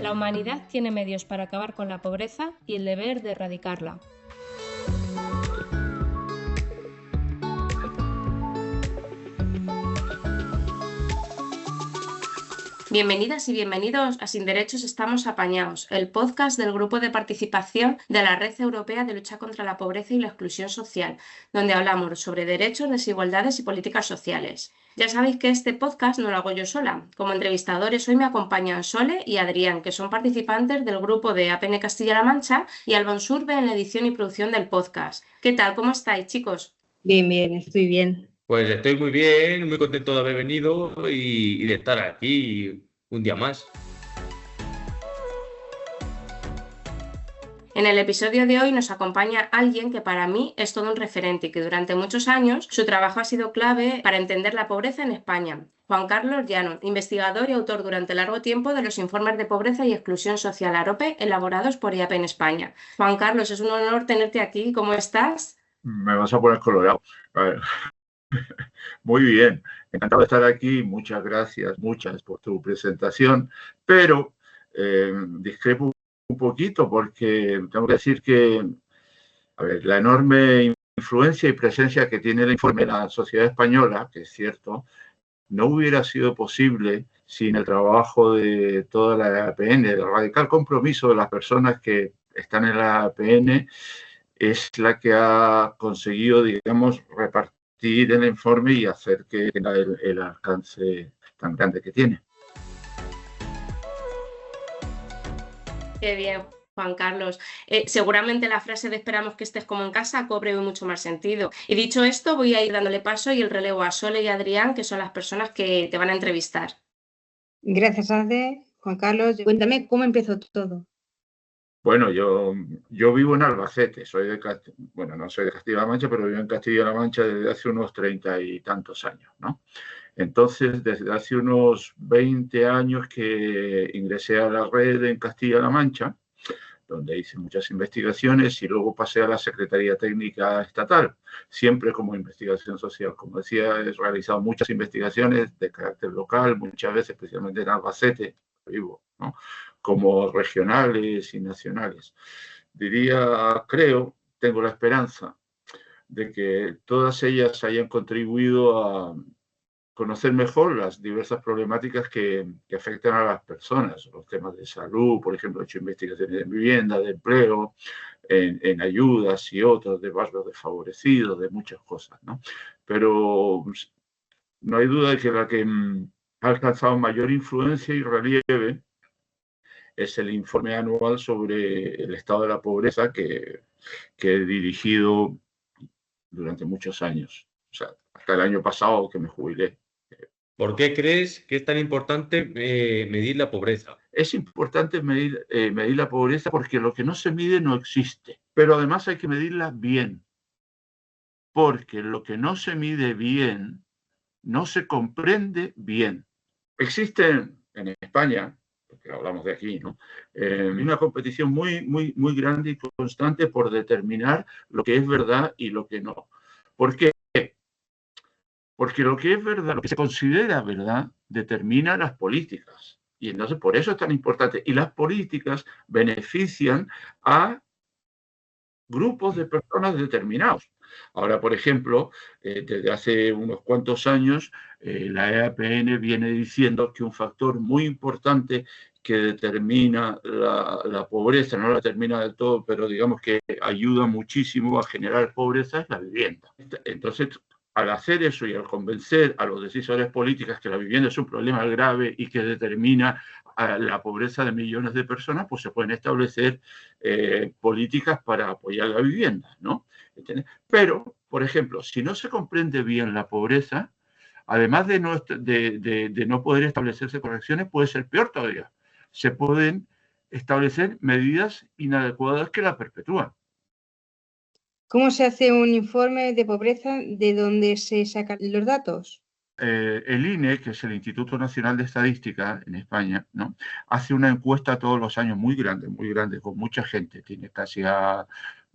La humanidad tiene medios para acabar con la pobreza y el deber de erradicarla. Bienvenidas y bienvenidos a Sin Derechos Estamos Apañados, el podcast del Grupo de Participación de la Red Europea de Lucha contra la Pobreza y la Exclusión Social, donde hablamos sobre derechos, desigualdades y políticas sociales. Ya sabéis que este podcast no lo hago yo sola. Como entrevistadores hoy me acompañan Sole y Adrián, que son participantes del grupo de APN Castilla-La Mancha, y Albon Surbe en la edición y producción del podcast. ¿Qué tal? ¿Cómo estáis, chicos? Bien, estoy bien. Pues estoy muy bien, muy contento de haber venido y de estar aquí un día más. En el episodio de hoy nos acompaña alguien que para mí es todo un referente y que durante muchos años su trabajo ha sido clave para entender la pobreza en España. Juan Carlos Llano, investigador y autor durante largo tiempo de los informes de pobreza y exclusión social AROPE elaborados por IAP en España. Juan Carlos, es un honor tenerte aquí. ¿Cómo estás? Me vas a poner colorado. A ver. Muy bien, encantado de estar aquí. Muchas gracias, por tu presentación, pero discrepo un poquito porque tengo que decir que, a ver, la enorme influencia y presencia que tiene el informe en la sociedad española, que es cierto, no hubiera sido posible sin el trabajo de toda la APN, el radical compromiso de las personas que están en la APN, es la que ha conseguido, digamos, repartir el informe y hacer que tenga el alcance tan grande que tiene. Qué bien, Juan Carlos. Seguramente la frase de esperamos que estés como en casa cobre mucho más sentido. Y dicho esto, voy a ir dándole paso y el relevo a Sole y Adrián, que son las personas que te van a entrevistar. Gracias, Ade. Juan Carlos, cuéntame cómo empezó todo. Bueno, yo vivo en Albacete, no soy de Castilla-La Mancha, pero vivo en Castilla-La Mancha desde hace unos 30 y tantos años, ¿no? Entonces, desde hace unos 20 años que ingresé a la red en Castilla-La Mancha, donde hice muchas investigaciones y luego pasé a la Secretaría Técnica Estatal, siempre como investigación social. Como decía, he realizado muchas investigaciones de carácter local, muchas veces, especialmente en Albacete, vivo, ¿no?, como regionales y nacionales. Tengo la esperanza de que todas ellas hayan contribuido a conocer mejor las diversas problemáticas que afectan a las personas, los temas de salud, por ejemplo, he hecho investigaciones en vivienda, de empleo, en ayudas y otras, de barrios desfavorecidos, de muchas cosas, ¿no? Pero no hay duda de que la que ha alcanzado mayor influencia y relieve es el informe anual sobre el estado de la pobreza que he dirigido durante muchos años, o sea, hasta el año pasado que me jubilé. ¿Por qué crees que es tan importante medir la pobreza? Es importante medir la pobreza porque lo que no se mide no existe, pero además hay que medirla bien, porque lo que no se mide bien no se comprende bien. Existe en España, porque hablamos de aquí, ¿no?, una competición muy grande y constante por determinar lo que es verdad y lo que no. ¿Por qué? Porque lo que es verdad, lo que se considera verdad, determina las políticas. Y entonces por eso es tan importante. Y las políticas benefician a grupos de personas determinados. Ahora, por ejemplo, desde hace unos cuantos años, la EAPN viene diciendo que un factor muy importante que determina la pobreza, no la determina del todo, pero digamos que ayuda muchísimo a generar pobreza, es la vivienda. Entonces, al hacer eso y al convencer a los decisores políticos que la vivienda es un problema grave y que determina la pobreza de millones de personas, pues se pueden establecer políticas para apoyar la vivienda, ¿no? ¿Entiendes? Pero, por ejemplo, si no se comprende bien la pobreza, además de no poder establecerse correcciones, puede ser peor todavía. Se pueden establecer medidas inadecuadas que la perpetúan. ¿Cómo se hace un informe de pobreza? ¿De dónde se sacan los datos? El INE, que es el Instituto Nacional de Estadística en España, ¿no?, hace una encuesta todos los años muy grande, con mucha gente. Tiene casi a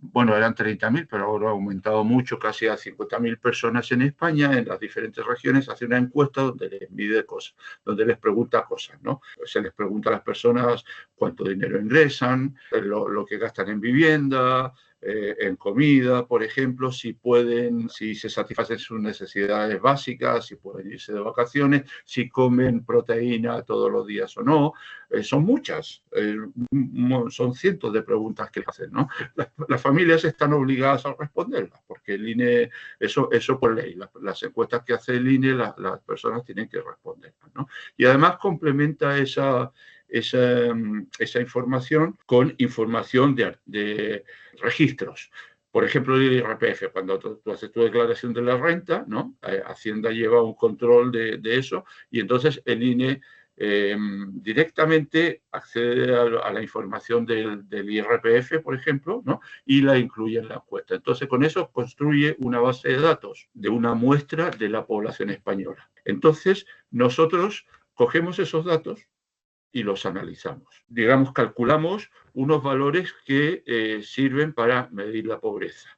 bueno, eran 30.000, pero ahora ha aumentado mucho, casi a 50.000 personas en España, en las diferentes regiones, hace una encuesta donde les mide cosas, donde les pregunta cosas, ¿no? Se les pregunta a las personas cuánto dinero ingresan, lo que gastan en vivienda, en comida, por ejemplo, si pueden, si se satisfacen sus necesidades básicas, si pueden irse de vacaciones, si comen proteína todos los días o no. Son muchas, son cientos de preguntas que hacen, ¿no? Las familias están obligadas a responderlas, porque el INE, eso por ley, las encuestas que hace el INE, las personas tienen que responderlas, ¿no? Y además complementa esa información con información de registros. Por ejemplo, el IRPF, cuando tú haces tu declaración de la renta, ¿no? Hacienda lleva un control de eso y entonces el INE directamente accede a la información del IRPF, por ejemplo, ¿no? Y la incluye en la encuesta. Entonces, con eso construye una base de datos de una muestra de la población española. Entonces, nosotros cogemos esos datos y los analizamos. Digamos, calculamos unos valores que sirven para medir la pobreza.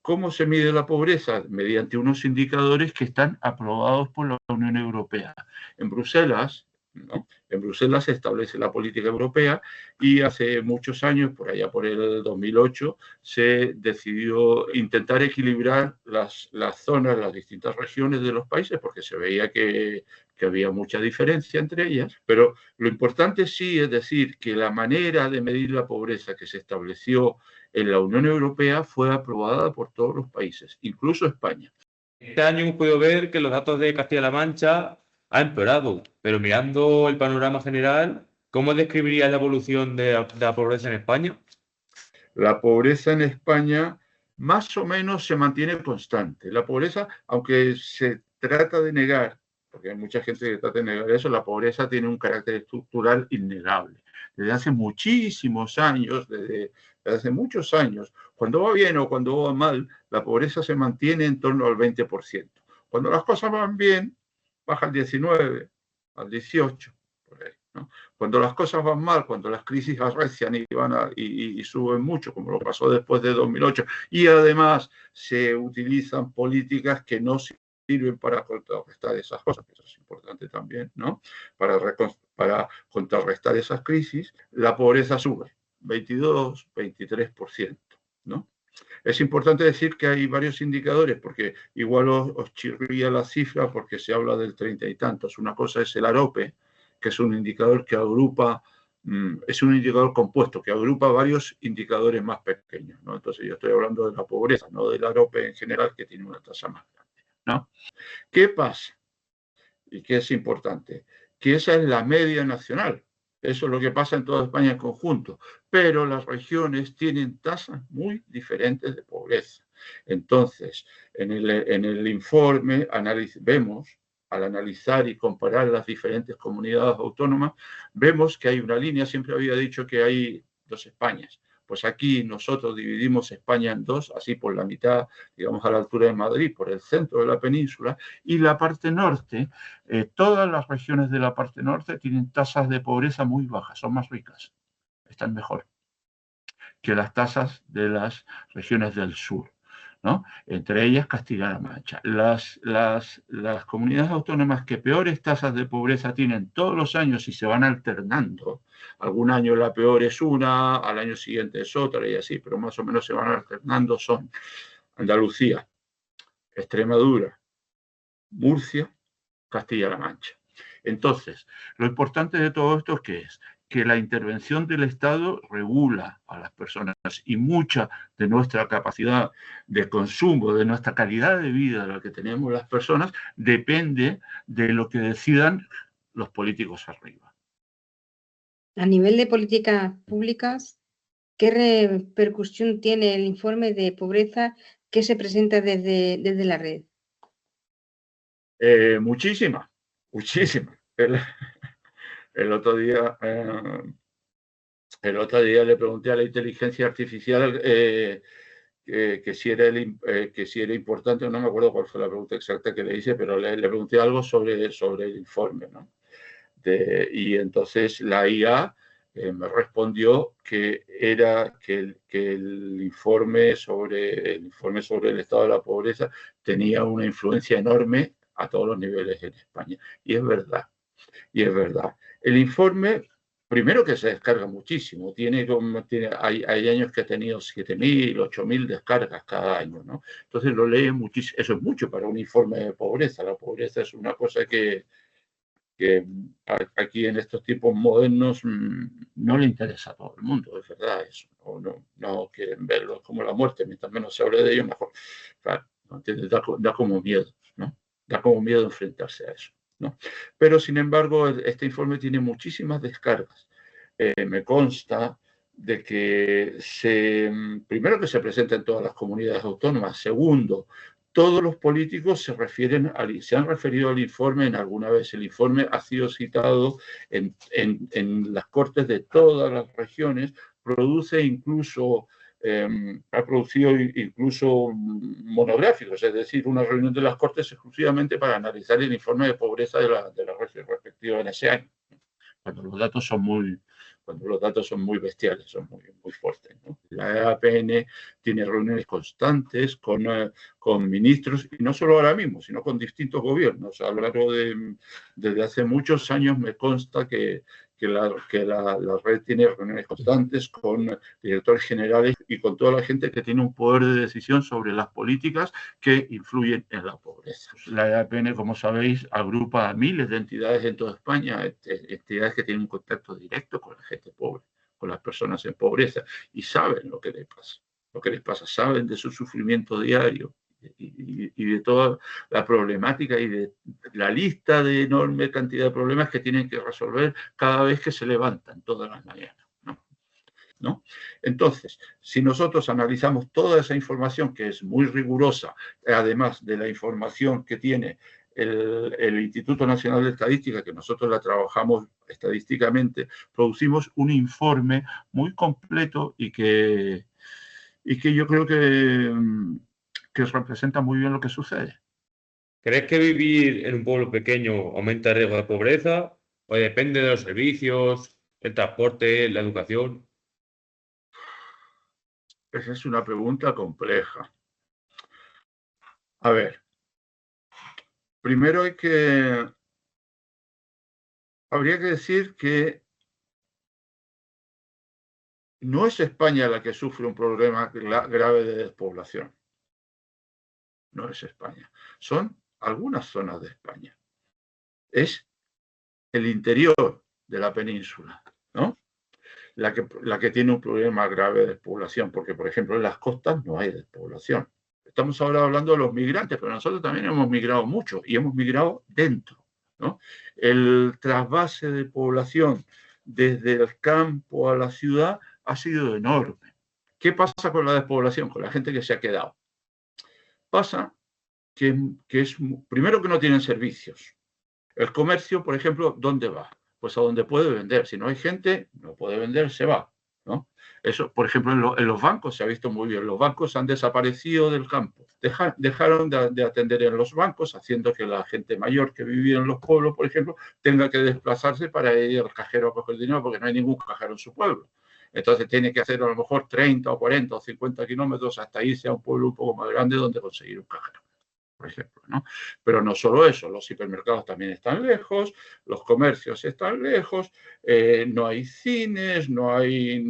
¿Cómo se mide la pobreza? Mediante unos indicadores que están aprobados por la Unión Europea. En Bruselas, ¿no? En Bruselas se establece la política europea y hace muchos años, por allá por el 2008, se decidió intentar equilibrar las zonas, las distintas regiones de los países, porque se veía que había mucha diferencia entre ellas, pero lo importante sí es decir que la manera de medir la pobreza que se estableció en la Unión Europea fue aprobada por todos los países, incluso España. Este año hemos podido ver que los datos de Castilla-La Mancha han empeorado, pero mirando el panorama general, ¿cómo describirías la evolución de la pobreza en España? La pobreza en España más o menos se mantiene constante. La pobreza, aunque se trata de negar, porque hay mucha gente que trata de negar eso, la pobreza tiene un carácter estructural innegable. Desde hace muchísimos años, desde hace muchos años, cuando va bien o cuando va mal, la pobreza se mantiene en torno al 20%. Cuando las cosas van bien, baja al 19%, al 18%, por ahí, ¿no? Cuando las cosas van mal, cuando las crisis arrecian y suben mucho, como lo pasó después de 2008, y además se utilizan políticas que no sirven para contrarrestar esas cosas, que eso es importante también, ¿no? Para contrarrestar esas crisis, la pobreza sube, 22, 23%, ¿no? Es importante decir que hay varios indicadores, porque igual os chirría la cifra porque se habla del 30 y tantos. Una cosa es el AROPE, que es un indicador que agrupa, es un indicador compuesto, que agrupa varios indicadores más pequeños, ¿no? Entonces yo estoy hablando de la pobreza, no del AROPE en general, que tiene una tasa más grande, ¿no? ¿Qué pasa? Y qué es importante, que esa es la media nacional. Eso es lo que pasa en toda España en conjunto. Pero las regiones tienen tasas muy diferentes de pobreza. Entonces, en el informe vemos, al analizar y comparar las diferentes comunidades autónomas, vemos que hay una línea, siempre había dicho que hay dos Españas. Pues aquí nosotros dividimos España en dos, así por la mitad, digamos a la altura de Madrid, por el centro de la península, y la parte norte, todas las regiones de la parte norte tienen tasas de pobreza muy bajas, son más ricas, están mejor que las tasas de las regiones del sur, ¿no? Entre ellas Castilla-La Mancha. Las comunidades autónomas que peores tasas de pobreza tienen todos los años y se van alternando, algún año la peor es una, al año siguiente es otra y así, pero más o menos se van alternando, son Andalucía, Extremadura, Murcia, Castilla-La Mancha. Entonces, lo importante de todo esto es que la intervención del Estado regula a las personas y mucha de nuestra capacidad de consumo, de nuestra calidad de vida, la que tenemos las personas, depende de lo que decidan los políticos arriba. A nivel de políticas públicas, ¿qué repercusión tiene el informe de pobreza que se presenta desde la red? Muchísima. El otro día le pregunté a la inteligencia artificial que si era importante, no me acuerdo cuál fue la pregunta exacta que le hice, pero le pregunté algo sobre el informe, ¿no? Y entonces la IA me respondió que el informe sobre el estado de la pobreza tenía una influencia enorme a todos los niveles en España. Y es verdad. El informe, primero que se descarga muchísimo, hay años que ha tenido 7.000, 8.000 descargas cada año, ¿no? Entonces lo leen muchísimo. Eso es mucho para un informe de pobreza. La pobreza es una cosa que aquí en estos tiempos modernos no le interesa a todo el mundo, es verdad eso. No quieren verlo como la muerte, mientras menos se hable de ello, mejor. Claro, da como miedo, ¿no? Da como miedo enfrentarse a eso, ¿no? Pero, sin embargo, este informe tiene muchísimas descargas. Me consta de que primero que se presenta en todas las comunidades autónomas, segundo, todos los políticos se han referido al informe en alguna vez. El informe ha sido citado en las Cortes de todas las regiones, ha producido incluso monográficos, es decir, una reunión de las Cortes exclusivamente para analizar el informe de pobreza de la región respectiva en ese año, cuando los datos son muy bestiales, son muy fuertes, ¿no? La EAPN tiene reuniones constantes con ministros, y no solo ahora mismo, sino con distintos gobiernos. A lo largo desde hace muchos años me consta que la red tiene reuniones constantes con directores generales y con toda la gente que tiene un poder de decisión sobre las políticas que influyen en la pobreza. La EAPN, como sabéis, agrupa a miles de entidades en toda España, entidades que tienen un contacto directo con la gente pobre, con las personas en pobreza, y saben lo que les pasa, saben de su sufrimiento diario y de toda la problemática y de la lista de enorme cantidad de problemas que tienen que resolver cada vez que se levantan todas las mañanas, ¿no? Entonces, si nosotros analizamos toda esa información, que es muy rigurosa, además de la información que tiene el Instituto Nacional de Estadística, que nosotros la trabajamos estadísticamente, producimos un informe muy completo y que yo creo que representa muy bien lo que sucede. ¿Crees que vivir en un pueblo pequeño aumenta el riesgo de pobreza? ¿O depende de los servicios, el transporte, la educación? Esa es una pregunta compleja. A ver, primero habría que decir que no es España la que sufre un problema grave de despoblación. No es España. Son algunas zonas de España. Es el interior de la península, ¿no? La que tiene un problema grave de despoblación, porque, por ejemplo, en las costas no hay despoblación. Estamos ahora hablando de los migrantes, pero nosotros también hemos migrado mucho y hemos migrado dentro, ¿no? El trasvase de población desde el campo a la ciudad ha sido enorme. ¿Qué pasa con la despoblación, con la gente que se ha quedado? Pasa que primero que no tienen servicios. El comercio, por ejemplo, ¿dónde va? Pues a donde puede vender. Si no hay gente, no puede vender, se va, ¿no? Eso, por ejemplo, en los bancos se ha visto muy bien. Los bancos han desaparecido del campo. Dejaron de atender en los bancos, haciendo que la gente mayor que vivía en los pueblos, por ejemplo, tenga que desplazarse para ir al cajero a coger dinero, porque no hay ningún cajero en su pueblo. Entonces tiene que hacer a lo mejor 30 o 40 o 50 kilómetros hasta irse a un pueblo un poco más grande donde conseguir un cajero, por ejemplo, ¿no? Pero no solo eso, los hipermercados también están lejos, los comercios están lejos, no hay cines, no hay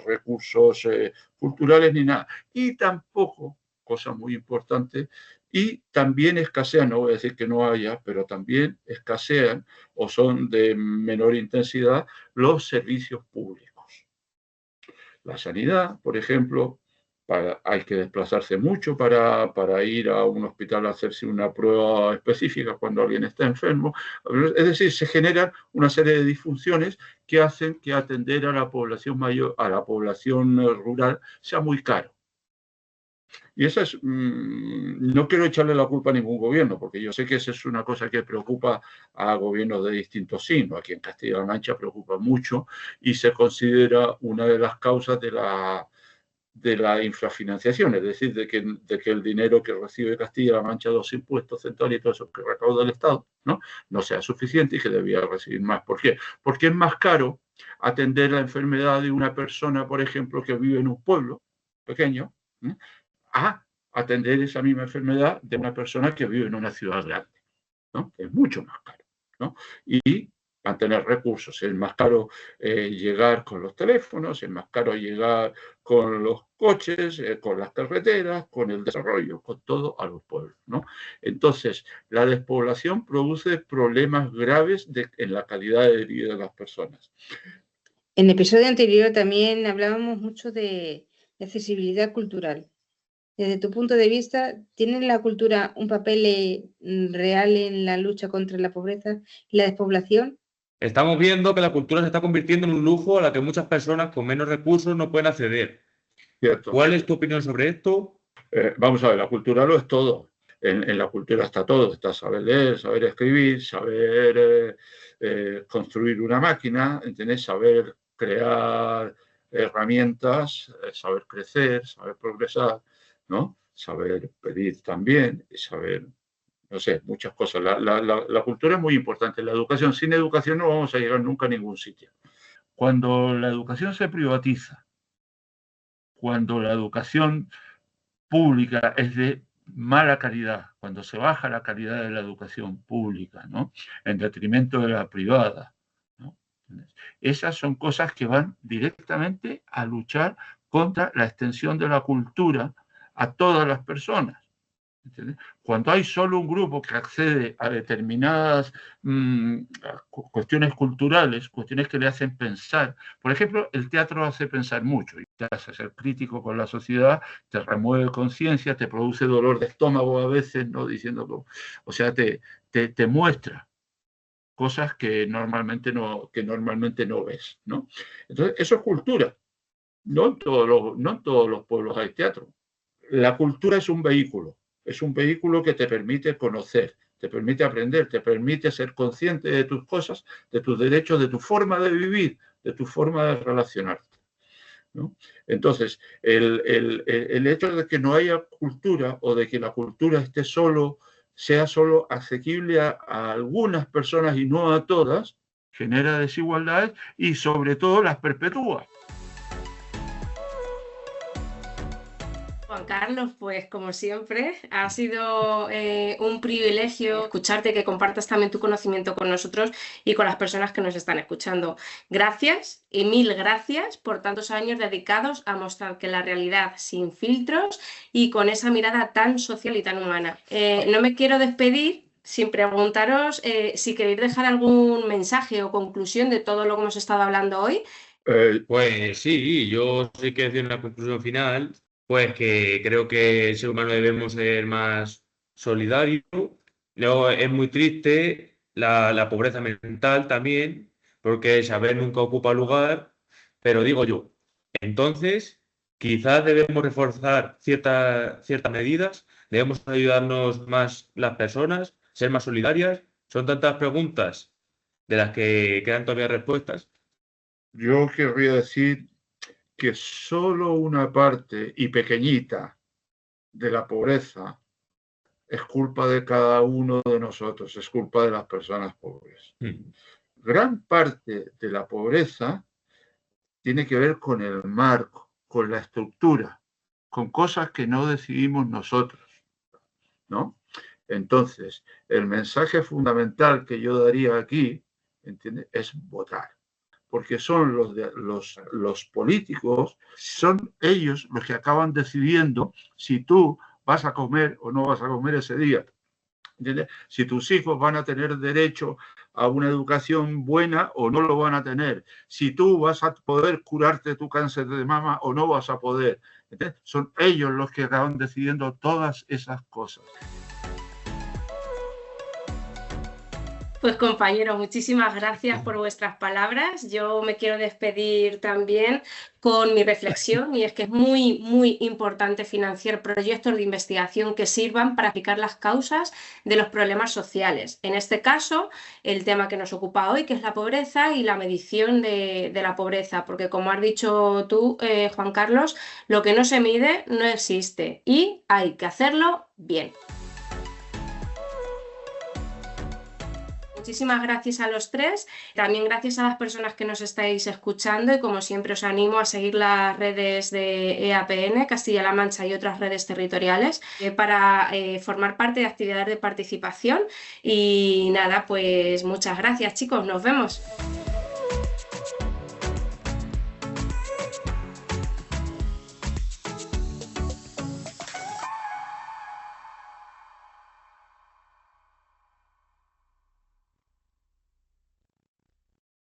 recursos culturales ni nada. Y tampoco, cosa muy importante, y también escasean, no voy a decir que no haya, pero también escasean o son de menor intensidad los servicios públicos. La sanidad, por ejemplo, hay que desplazarse mucho para ir a un hospital a hacerse una prueba específica cuando alguien está enfermo. Es decir, se generan una serie de disfunciones que hacen que atender a la población mayor, a la población rural, sea muy caro. Y esa es, no quiero echarle la culpa a ningún gobierno, porque yo sé que esa es una cosa que preocupa a gobiernos de distintos signos. Aquí en Castilla-La Mancha preocupa mucho y se considera una de las causas de la infrafinanciación, es decir, de que el dinero que recibe Castilla-La Mancha, los impuestos centrales y todo eso que recauda el Estado, no sea suficiente y que debía recibir más. ¿Por qué? Porque es más caro atender la enfermedad de una persona, por ejemplo, que vive en un pueblo pequeño, a atender esa misma enfermedad de una persona que vive en una ciudad grande, ¿no? Es mucho más caro, ¿no? Y mantener recursos. Es más caro llegar con los teléfonos, es más caro llegar con los coches, con las carreteras, con el desarrollo, con todo a los pueblos, ¿no? Entonces, la despoblación produce problemas graves en la calidad de vida de las personas. En el episodio anterior también hablábamos mucho de accesibilidad cultural. Desde tu punto de vista, ¿tiene la cultura un papel real en la lucha contra la pobreza y la despoblación? Estamos viendo que la cultura se está convirtiendo en un lujo a la que muchas personas con menos recursos no pueden acceder. ¿Cierto? ¿Cuál es tu opinión sobre esto? Vamos a ver, la cultura lo es todo. En la cultura está todo. Está saber leer, saber escribir, saber construir una máquina, ¿entendés? Saber crear herramientas, saber crecer, saber progresar, ¿no? Saber pedir también, y saber, no sé, muchas cosas. La cultura es muy importante. La educación, sin educación no vamos a llegar nunca a ningún sitio. Cuando la educación se privatiza, cuando la educación pública es de mala calidad, cuando se baja la calidad de la educación pública, ¿no? En detrimento de la privada, ¿no? Esas son cosas que van directamente a luchar contra la extensión de la cultura a todas las personas. ¿Entiendes? Cuando hay solo un grupo que accede a determinadas cuestiones culturales, cuestiones que le hacen pensar, por ejemplo, el teatro hace pensar mucho y te hace ser crítico con la sociedad, te remueve conciencia, te produce dolor de estómago a veces, ¿no? Diciendo, o sea, te muestra cosas que normalmente no ves, ¿no? Entonces, eso es cultura. No en todos los pueblos hay teatro. La cultura es un vehículo. Es un vehículo que te permite conocer, te permite aprender, te permite ser consciente de tus cosas, de tus derechos, de tu forma de vivir, de tu forma de relacionarte, ¿no? Entonces, el hecho de que no haya cultura o de que la cultura sea solo asequible a algunas personas y no a todas, genera desigualdades y sobre todo las perpetúa. Juan Carlos, pues como siempre, ha sido un privilegio escucharte, que compartas también tu conocimiento con nosotros y con las personas que nos están escuchando. Gracias y mil gracias por tantos años dedicados a mostrar que la realidad sin filtros y con esa mirada tan social y tan humana. No me quiero despedir sin preguntaros si queréis dejar algún mensaje o conclusión de todo lo que hemos estado hablando hoy. Pues sí, yo sí que decir una conclusión final, pues que creo que el ser humano debemos ser más solidario. Luego es muy triste la pobreza mental también, porque el saber nunca ocupa lugar, pero digo yo, entonces quizás debemos reforzar ciertas medidas, debemos ayudarnos más las personas, ser más solidarias. Son tantas preguntas de las que quedan todavía respuestas. Yo querría decir que solo una parte y pequeñita de la pobreza es culpa de cada uno de nosotros, es culpa de las personas pobres. Gran parte de la pobreza tiene que ver con el marco, con la estructura, con cosas que no decidimos nosotros, ¿no? Entonces, el mensaje fundamental que yo daría aquí, ¿entiendes?, es votar. Porque son los políticos, son ellos los que acaban decidiendo si tú vas a comer o no vas a comer ese día. ¿Entiendes? Si tus hijos van a tener derecho a una educación buena o no lo van a tener. Si tú vas a poder curarte tu cáncer de mama o no vas a poder. ¿Entiendes? Son ellos los que acaban decidiendo todas esas cosas. Pues compañeros, muchísimas gracias por vuestras palabras. Yo me quiero despedir también con mi reflexión, y es que es muy, muy importante financiar proyectos de investigación que sirvan para aplicar las causas de los problemas sociales. En este caso, el tema que nos ocupa hoy, que es la pobreza y la medición de la pobreza, porque como has dicho tú, Juan Carlos, lo que no se mide no existe y hay que hacerlo bien. Muchísimas gracias a los tres, también gracias a las personas que nos estáis escuchando y como siempre os animo a seguir las redes de EAPN, Castilla-La Mancha y otras redes territoriales para formar parte de actividades de participación y nada, pues muchas gracias chicos, nos vemos.